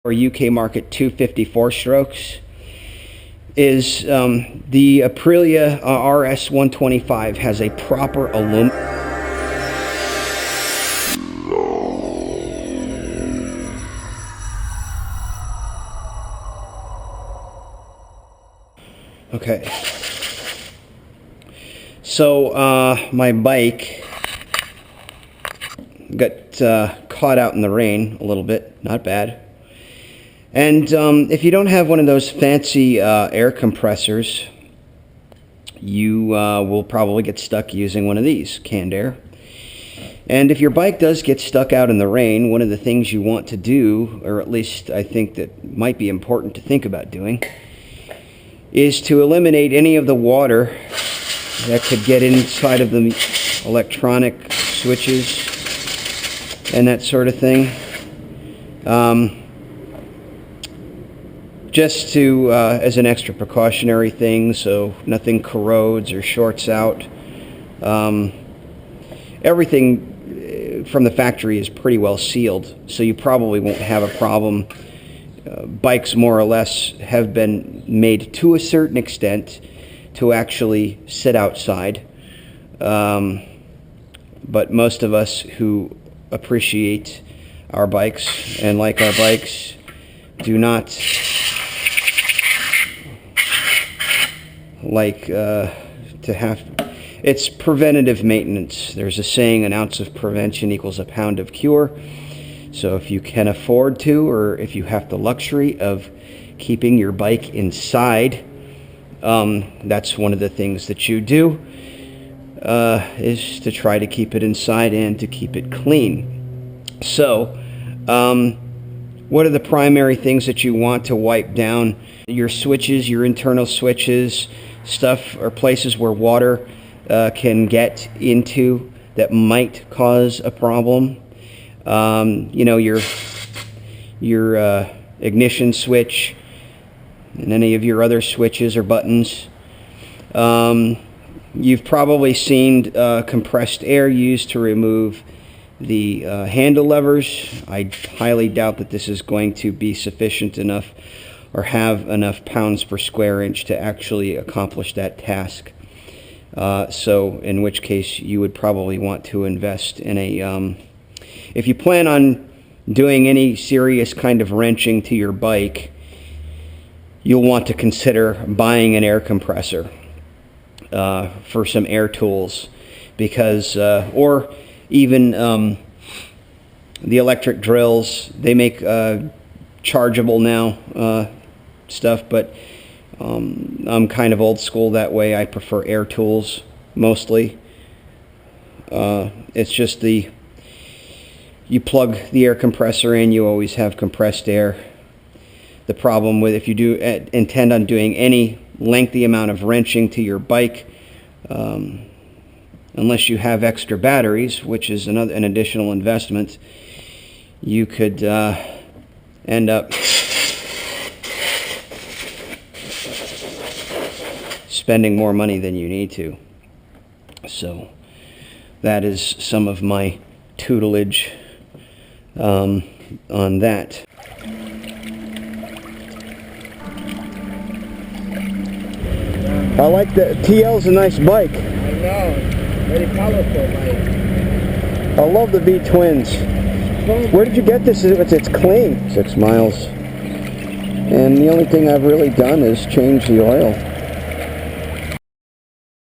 or UK market 254 strokes is the Aprilia RS125 has a proper aluminum. Okay, so my bike got caught out in the rain a little bit, not bad. And if you don't have one of those fancy air compressors, you will probably get stuck using one of these, canned air. And if your bike does get stuck out in the rain, one of the things you want to do, or at least I think that might be important to think about doing, is to eliminate any of the water that could get inside of the electronic switches and that sort of thing. Just to, as an extra precautionary thing, so nothing corrodes or shorts out. Everything from the factory is pretty well sealed, so you probably won't have a problem. Bikes, more or less, have been made to a certain extent to actually sit outside. But most of us who appreciate our bikes and like our bikes do not like to have. It's preventative maintenance. There's a saying, an ounce of prevention equals a pound of cure. So if you can afford to, or if you have the luxury of keeping your bike inside, that's one of the things that you do, is to try to keep it inside and to keep it clean. So what are the primary things that you want to wipe down? Your switches, your internal switches, stuff or places where water can get into that might cause a problem. You know, your ignition switch and any of your other switches or buttons. You've probably seen compressed air used to remove the handle levers. I highly doubt that this is going to be sufficient enough or have enough pounds per square inch to actually accomplish that task. So in which case you would probably want to invest in a, if you plan on doing any serious kind of wrenching to your bike, you'll want to consider buying an air compressor for some air tools, because, or even the electric drills, they make chargeable now stuff, but I'm kind of old school that way. I prefer air tools mostly. It's just you plug the air compressor in, you always have compressed air. The problem with, if you do intend on doing any lengthy amount of wrenching to your bike, unless you have extra batteries, which is an additional investment, you could end up spending more money than you need to. So that is some of my tutelage on that. I like the TL's a nice bike. I know, very powerful bike. I love the V-twins. Where did you get this? It's clean. 6 miles. And the only thing I've really done is change the oil.